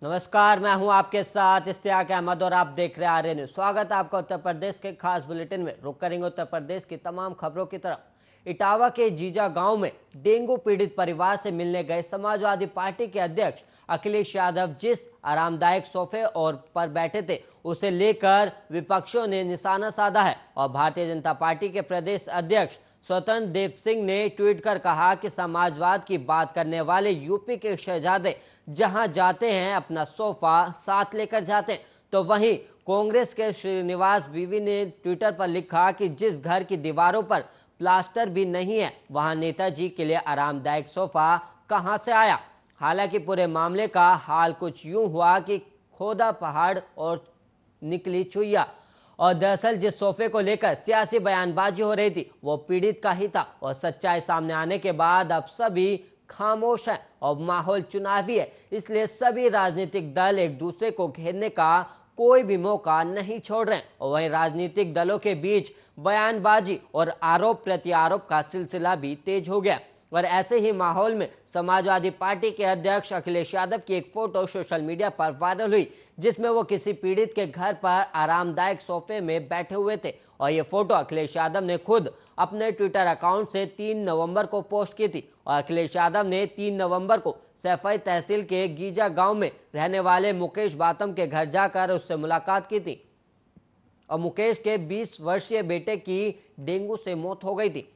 नमस्कार, मैं हूं आपके साथ इश्तियाक अहमद और आप देख रहे हैं आर्य न्यूज। स्वागत है आपका उत्तर प्रदेश के खास बुलेटिन में। रुक करेंगे उत्तर प्रदेश की तमाम खबरों की तरफ। इटावा के जीजा गांव में डेंगू पीड़ित परिवार से मिलने गए समाजवादी पार्टी के अध्यक्ष अखिलेश यादव जिस आरामदायक सोफे और पर बैठे थे उसे लेकर विपक्षियों ने निशाना साधा है और भारतीय जनता पार्टी के प्रदेश अध्यक्ष स्वतंत्र देव सिंह ने ट्वीट कर कहा कि समाजवाद की बात करने वाले यूपी के शहजादे जहां जाते हैं अपना सोफा साथ लेकर जाते हैं, तो वहीं कांग्रेस के श्रीनिवास बीवी ने ट्विटर पर लिखा कि जिस घर की दीवारों पर प्लास्टर भी नहीं है वहां नेताजी के लिए आरामदायक सोफा कहां से आया। हालांकि पूरे मामले का हाल कुछ यूं हुआ कि खोदा पहाड़ और निकली चुईया, और दरअसल जिस सोफे को लेकर सियासी बयानबाजी हो रही थी वो पीड़ित का ही था और सच्चाई सामने आने के बाद अब सभी खामोश हैं और माहौल चुनावी है, इसलिए सभी राजनीतिक दल एक दूसरे को घेरने का कोई भी मौका नहीं छोड़ रहे हैं। और वहीं राजनीतिक दलों के बीच बयानबाजी और आरोप प्रत्यारोप का सिलसिला भी तेज हो गया। और ऐसे ही माहौल में समाजवादी पार्टी के अध्यक्ष अखिलेश यादव की एक फोटो सोशल मीडिया पर वायरल हुई जिसमें वो किसी पीड़ित के घर पर आरामदायक सोफे में बैठे हुए थे। और ये फोटो अखिलेश यादव ने खुद अपने ट्विटर अकाउंट से 3 नवंबर को पोस्ट की थी। और अखिलेश यादव ने 3 नवंबर को सैफई तहसील के गीजा गांव में रहने वाले मुकेश बातम के घर जाकर उससे मुलाकात की थी और मुकेश के 20 वर्षीय बेटे की डेंगू से मौत हो गई थी।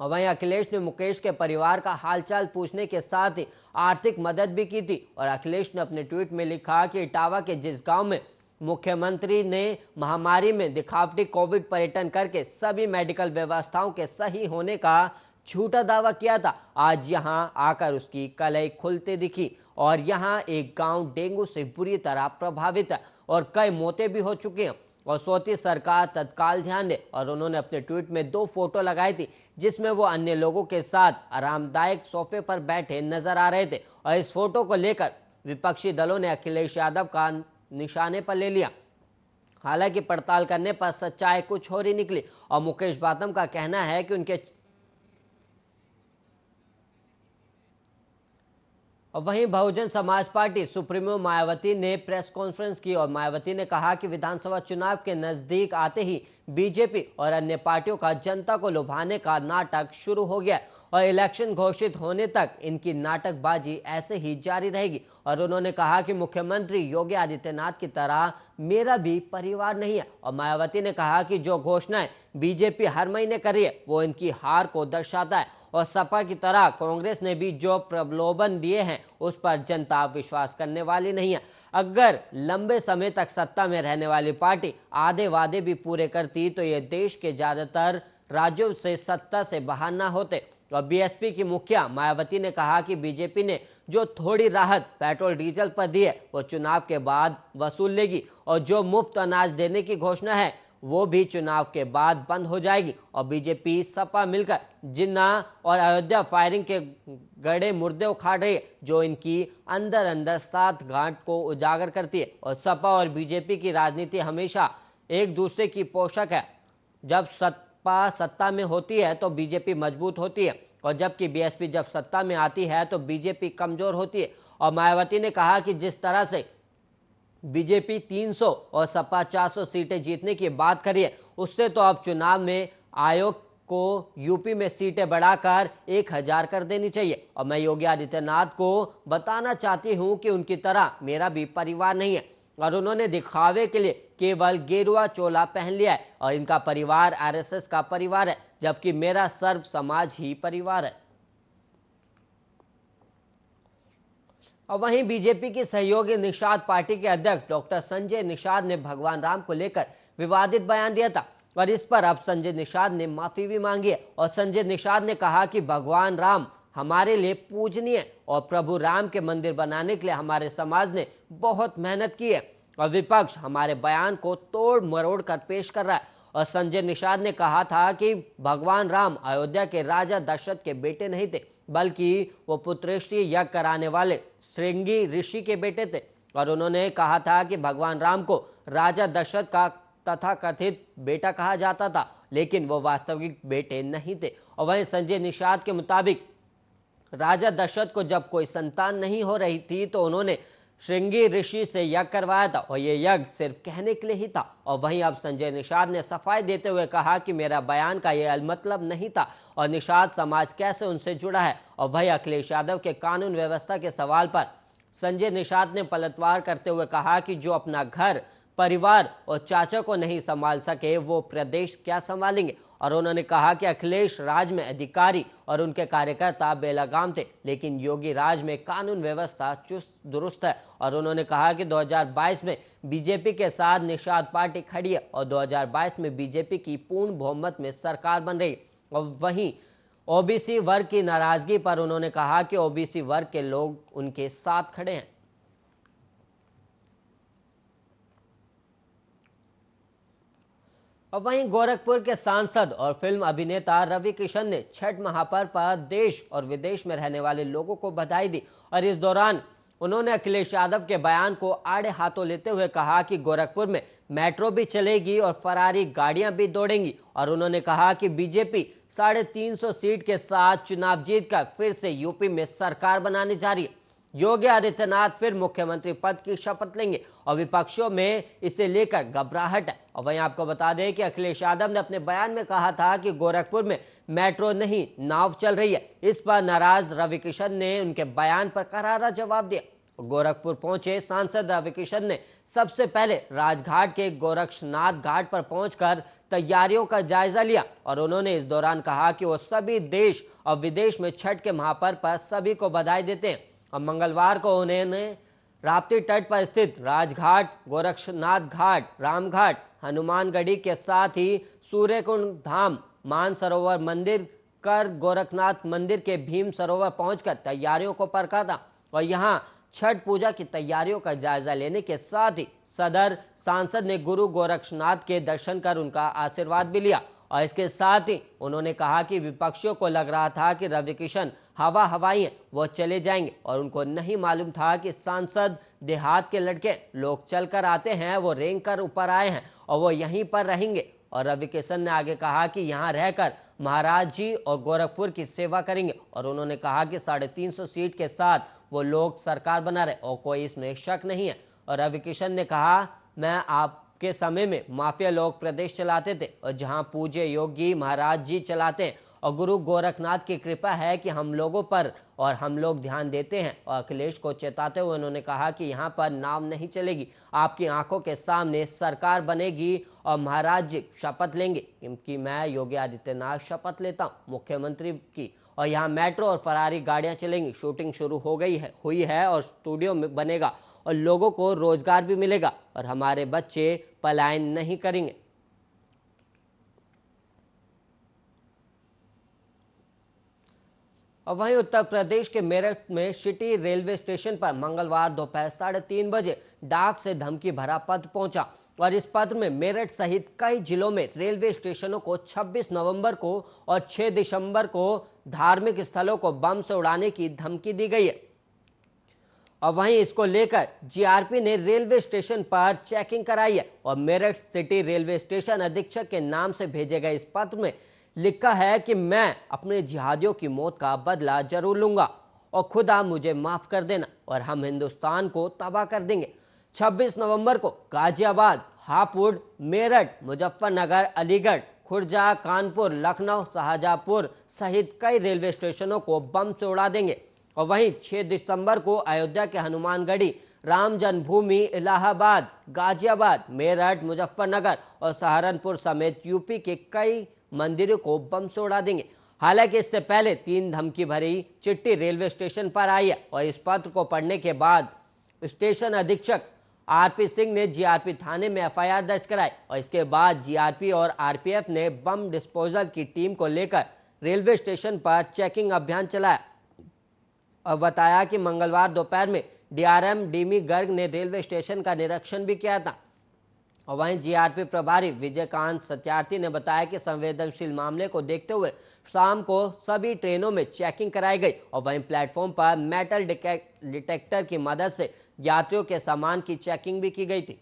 और वहीं अखिलेश ने मुकेश के परिवार का हालचाल पूछने के साथ ही आर्थिक मदद भी की थी। और अखिलेश ने अपने ट्वीट में लिखा कि इटावा के जिस गांव में मुख्यमंत्री ने महामारी में दिखावटी कोविड पर्यटन करके सभी मेडिकल व्यवस्थाओं के सही होने का झूठा दावा किया था, आज यहां आकर उसकी कलई खुलते दिखी। और यहां एक गांव डेंगू से बुरी तरह प्रभावित है और कई मौतें भी हो चुकी हैं और सोती सरकार तत्काल ध्यान दे। और उन्होंने अपने ट्वीट में 2 फोटो लगाई थी जिसमें वो अन्य लोगों के साथ आरामदायक सोफे पर बैठे नजर आ रहे थे। और इस फोटो को लेकर विपक्षी दलों ने अखिलेश यादव का निशाने पर ले लिया। हालांकि पड़ताल करने पर सच्चाई कुछ और ही निकली और मुकेश बातम का कहना है कि उनके और वहीं बहुजन समाज पार्टी सुप्रीमो मायावती ने प्रेस कॉन्फ्रेंस की और मायावती ने कहा कि विधानसभा चुनाव के नजदीक आते ही बीजेपी और अन्य पार्टियों का जनता को लुभाने का नाटक शुरू हो गया और इलेक्शन घोषित होने तक इनकी नाटकबाजी ऐसे ही जारी रहेगी। और उन्होंने कहा कि मुख्यमंत्री योगी आदित्यनाथ की तरह मेरा भी परिवार नहीं है। और मायावती ने कहा कि जो घोषणाएं बीजेपी हर महीने कर रही है वो इनकी हार को दर्शाता है और सपा की तरह कांग्रेस ने भी जो प्रलोभन दिए हैं उस पर जनता विश्वास करने वाली नहीं है। अगर लंबे समय तक सत्ता में रहने वाली पार्टी आधे वादे भी पूरे करती तो ये देश के ज्यादातर राज्यों से सत्ता से बाहर ना होते। और बीएसपी की मुखिया मायावती ने कहा कि बीजेपी ने जो थोड़ी राहत पेट्रोल डीजल पर दी है वो चुनाव के बाद वसूल लेगी और जो मुफ्त अनाज देने की घोषणा है वो भी चुनाव के बाद बंद हो जाएगी। और बीजेपी सपा मिलकर जिन्ना और अयोध्या फायरिंग के गड़े मुर्दे उखाड़ रही है जो इनकी अंदर अंदर 7 गांठ को उजागर करती है। और सपा और बीजेपी की राजनीति हमेशा एक दूसरे की पोषक है। जब सपा सत्ता में होती है तो बीजेपी मजबूत होती है और जबकि बीएसपी जब सत्ता में आती है तो बीजेपी कमजोर होती है। और मायावती ने कहा कि जिस तरह से बीजेपी 300 और सपा 400 सीटें जीतने की बात करिए उससे तो अब चुनाव में आयोग को यूपी में सीटें बढ़ाकर 1000 कर देनी चाहिए। और मैं योगी आदित्यनाथ को बताना चाहती हूं कि उनकी तरह मेरा भी परिवार नहीं है और उन्होंने दिखावे के लिए केवल गेरुआ चोला पहन लिया है और इनका परिवार आरएसएस का परिवार है जबकि मेरा सर्व समाज ही परिवार है। और वहीं बीजेपी की सहयोगी निषाद पार्टी के अध्यक्ष डॉक्टर संजय निषाद ने भगवान राम को लेकर विवादित बयान दिया था और इस पर अब संजय निषाद ने माफी भी मांगी है। और संजय निषाद ने कहा कि भगवान राम हमारे लिए पूजनीय और प्रभु राम के मंदिर बनाने के लिए हमारे समाज ने बहुत मेहनत की है और विपक्ष हमारे बयान को तोड़ मरोड़ कर पेश कर रहा है। और संजय निषाद ने कहा था कि भगवान राम अयोध्या के राजा दशरथ के बेटे नहीं थे बल्कि वो पुत्रेष्टि यज्ञ कराने वाले श्रृंगी ऋषि के बेटे थे। और उन्होंने कहा था कि भगवान राम को राजा दशरथ का तथाकथित बेटा कहा जाता था लेकिन वो वास्तविक बेटे नहीं थे। और वहीं संजय निषाद के मुताबिक राजा दशरथ को जब कोई संतान नहीं हो रही थी तो उन्होंने श्रृंगी ऋषि से यज्ञ करवाया था और ये यज्ञ सिर्फ कहने के लिए ही था। और वहीं अब संजय निषाद ने सफाई देते हुए कहा कि मेरा बयान का ये मतलब नहीं था और निषाद समाज कैसे उनसे जुड़ा है। और वहीं अखिलेश यादव के कानून व्यवस्था के सवाल पर संजय निषाद ने पलटवार करते हुए कहा कि जो अपना घर, परिवार और चाचा को नहीं संभाल सके वो प्रदेश क्या संभालेंगे। और उन्होंने कहा कि अखिलेश राज में अधिकारी और उनके कार्यकर्ता बेलगाम थे, लेकिन योगी राज में कानून व्यवस्था चुस्त दुरुस्त है। और उन्होंने कहा कि 2022 में बीजेपी के साथ निषाद पार्टी खड़ी है और 2022 में बीजेपी की पूर्ण बहुमत में सरकार बन रही है। और वहीं ओबीसी वर्ग की नाराजगी पर उन्होंने कहा कि ओबीसी वर्ग के लोग उनके साथ खड़े हैं। और वहीं गोरखपुर के सांसद और फिल्म अभिनेता रवि किशन ने छठ महापर्व पर देश और विदेश में रहने वाले लोगों को बधाई दी। और इस दौरान उन्होंने अखिलेश यादव के बयान को आड़े हाथों लेते हुए कहा कि गोरखपुर में मेट्रो भी चलेगी और फरारी गाड़ियां भी दौड़ेंगी। और उन्होंने कहा कि बीजेपी 350 सीट के साथ चुनाव जीतकर फिर से यूपी में सरकार बनाने जा रही है। योगी आदित्यनाथ फिर मुख्यमंत्री पद की शपथ लेंगे और विपक्षों में इसे लेकर घबराहट है। और वहीं आपको बता दें कि अखिलेश यादव ने अपने बयान में कहा था कि गोरखपुर में मेट्रो नहीं, नाव चल रही है। इस पर नाराज रवि किशन ने उनके बयान पर करारा जवाब दिया। गोरखपुर पहुंचे सांसद रवि किशन ने सबसे पहले राजघाट के गोरक्षनाथ घाट पर पहुंचकर तैयारियों का जायजा लिया। और उन्होंने इस दौरान कहा कि वो सभी देश और विदेश में छठ के महापर्व पर सभी को बधाई देते हैं। और मंगलवार को उन्होंने राप्ती तट पर स्थित राजघाट, गोरक्षनाथ घाट, रामघाट, हनुमानगढ़ी के साथ ही सूर्यकुंड धाम, मानसरोवर मंदिर कर गोरखनाथ मंदिर के भीम सरोवर पहुंचकर तैयारियों को परखा था। और यहां छठ पूजा की तैयारियों का जायजा लेने के साथ ही सदर सांसद ने गुरु गोरक्षनाथ के दर्शन कर उनका आशीर्वाद भी लिया। और इसके साथ ही उन्होंने कहा कि विपक्षियों को लग रहा था कि रवि किशन हवाई हैं, वो चले जाएंगे और उनको नहीं मालूम था कि सांसद देहात के लड़के, लोग चलकर आते हैं, वो रेंग कर ऊपर आए हैं और वो यहीं पर रहेंगे। और रवि किशन ने आगे कहा कि यहाँ रहकर महाराज जी और गोरखपुर की सेवा करेंगे। और उन्होंने कहा कि 350 सीट के साथ वो लोग सरकार बना रहे और कोई इसमें शक नहीं है। और रवि किशन ने कहा, मैं आपके समय में माफिया लोग प्रदेश चलाते थे और जहां पूज्य योगी महाराज जी चलाते हैं और गुरु गोरखनाथ की कृपा है कि हम लोगों पर और हम लोग ध्यान देते हैं। और अखिलेश को चेताते हुए उन्होंने कहा कि यहाँ पर नाव नहीं चलेगी, आपकी आंखों के सामने सरकार बनेगी और महाराज जी शपथ लेंगे, क्योंकि मैं योगी आदित्यनाथ शपथ लेता हूँ मुख्यमंत्री की। और यहाँ मेट्रो और फरारी गाड़ियां चलेंगी। शूटिंग शुरू हुई है और स्टूडियो में बनेगा और लोगों को रोजगार भी मिलेगा और हमारे बच्चे पलायन नहीं करेंगे। और वहीं उत्तर प्रदेश के मेरठ में सिटी रेलवे स्टेशन पर मंगलवार दोपहर 3:30 बजे डाक से धमकी भरा पत्र पहुंचा। और इस पत्र में मेरठ सहित कई जिलों में रेलवे स्टेशनों को 26 नवंबर को और 6 दिसंबर को धार्मिक स्थलों को बम से उड़ाने की धमकी दी गई है। और वहीं इसको लेकर जीआरपी ने रेलवे स्टेशन पर चेकिंग कराई है। और मेरठ सिटी रेलवे स्टेशन अधीक्षक के नाम से भेजे गए इस पत्र में लिखा है कि मैं अपने जिहादियों की मौत का बदला जरूर लूंगा और खुदा मुझे माफ कर देना और हम हिंदुस्तान को तबाह कर देंगे। 26 नवंबर को गाजियाबाद, हापुड़, मेरठ, मुजफ्फरनगर, अलीगढ़, खुर्जा, कानपुर, लखनऊ, शाहजहांपुर सहित कई रेलवे स्टेशनों को बम से उड़ा देंगे। और वहीं 6 दिसंबर को अयोध्या के हनुमानगढ़ी, राम जन्मभूमि, इलाहाबाद, गाजियाबाद, मेरठ, मुजफ्फरनगर और सहारनपुर समेत यूपी के कई मंदिरों को बम से उड़ा देंगे। हालांकि इससे पहले 3 धमकी भरी चिट्ठी रेलवे स्टेशन पर आई है और इस पत्र को पढ़ने के बाद स्टेशन अधीक्षक आरपी सिंह ने जीआरपी थाने में एफआईआर दर्ज कराई। और इसके बाद जीआरपी और आरपीएफ ने बम डिस्पोजल की टीम को लेकर रेलवे स्टेशन पर चेकिंग अभियान चलाया और बताया कि मंगलवार दोपहर में डीआरएम डीमी गर्ग ने रेलवे स्टेशन का निरीक्षण भी किया था। और वहीं जीआरपी प्रभारी विजयकांत सत्यार्थी ने बताया कि संवेदनशील मामले को देखते हुए शाम को सभी ट्रेनों में चेकिंग कराई गई और वहीं प्लेटफॉर्म पर मेटल डिटेक्टर की मदद से यात्रियों के सामान की चेकिंग भी की गई थी।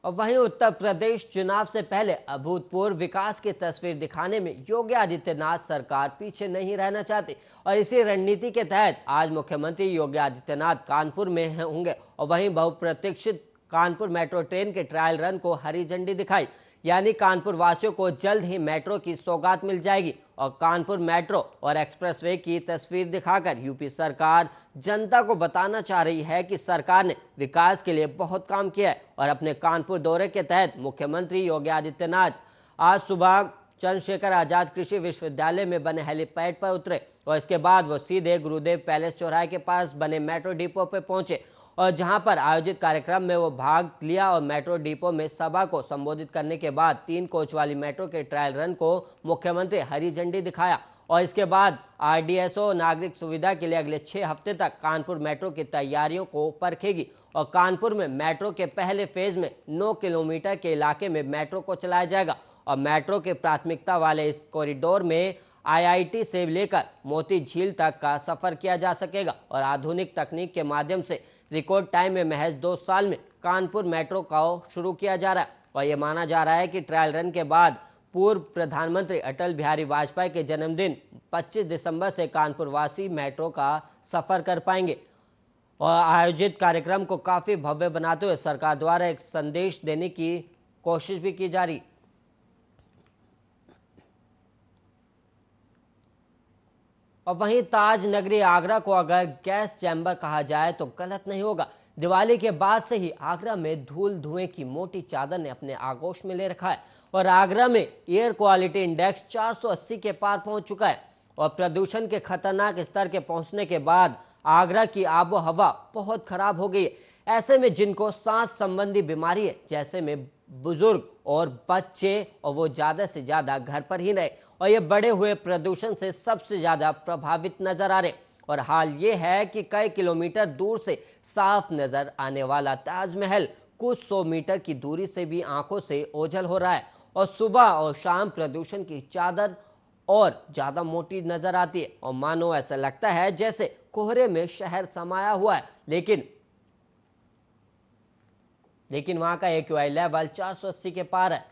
और वहीं उत्तर प्रदेश चुनाव से पहले अभूतपूर्व विकास की तस्वीर दिखाने में योगी आदित्यनाथ सरकार पीछे नहीं रहना चाहती और इसी रणनीति के तहत आज मुख्यमंत्री योगी आदित्यनाथ कानपुर में होंगे और वहीं बहुप्रतीक्षित कानपुर मेट्रो ट्रेन के ट्रायल रन को हरी झंडी दिखाई। यानी कानपुर वासियों को जल्द ही मेट्रो की सौगात मिल जाएगी और कानपुर मेट्रो और एक्सप्रेसवे की तस्वीर दिखाकर यूपी सरकार जनता को बताना चाह रही है कि सरकार ने विकास के लिए बहुत काम किया है। और अपने कानपुर दौरे के तहत मुख्यमंत्री योगी आदित्यनाथ आज सुबह चंद्रशेखर आजाद कृषि विश्वविद्यालय में बने हेलीपैड पर उतरे और इसके बाद वो सीधे गुरुदेव पैलेस चौराहे के पास बने मेट्रो डिपो पर पहुंचे और जहां पर आयोजित कार्यक्रम में वो भाग लिया और मेट्रो डिपो में सभा को संबोधित करने के बाद 3 कोच वाली मेट्रो के ट्रायल रन को मुख्यमंत्री हरी झंडी दिखाया और इसके बाद आरडीएसओ नागरिक सुविधा के लिए अगले 6 हफ्ते तक कानपुर मेट्रो की तैयारियों को परखेगी और कानपुर में मेट्रो के पहले फेज में 9 किलोमीटर के इलाके में मेट्रो को चलाया जाएगा और मेट्रो के प्राथमिकता वाले इस कॉरिडोर में आईआईटी से लेकर मोती झील तक का सफर किया जा सकेगा और आधुनिक तकनीक के माध्यम से रिकॉर्ड टाइम में महज 2 साल में कानपुर मेट्रो का शुरू किया जा रहा है। और यह माना जा रहा है कि ट्रायल रन के बाद पूर्व प्रधानमंत्री अटल बिहारी वाजपेयी के जन्मदिन 25 दिसंबर से कानपुर वासी मेट्रो का सफर कर पाएंगे और आयोजित कार्यक्रम को काफी भव्य बनाते हुए सरकार द्वारा एक संदेश देने की कोशिश भी की जा रही। और वहीं ताज नगरी आगरा को अगर गैस चैम्बर कहा जाए तो गलत नहीं होगा। दिवाली के बाद से ही आगरा में धूल धुएं की मोटी चादर ने अपने आगोश में ले रखा है और आगरा में एयर क्वालिटी इंडेक्स 480 के पार पहुंच चुका है और प्रदूषण के खतरनाक स्तर के पहुंचने के बाद आगरा की आबो हवा बहुत खराब हो गई है। ऐसे में जिनको सांस संबंधी बीमारी है, जैसे में बुजुर्ग और बच्चे, और वो ज्यादा से ज्यादा घर पर ही रहे और ये बढ़े हुए प्रदूषण से सबसे ज्यादा प्रभावित नजर आ रहे। और हाल ये है कि कई किलोमीटर दूर से साफ नजर आने वाला ताजमहल कुछ 100 मीटर की दूरी से भी आंखों से ओझल हो रहा है और सुबह और शाम प्रदूषण की चादर और ज्यादा मोटी नजर आती है और मानो ऐसा लगता है जैसे कोहरे में शहर समाया हुआ है। लेकिन वहां का AQI लेवल 480 के पार है।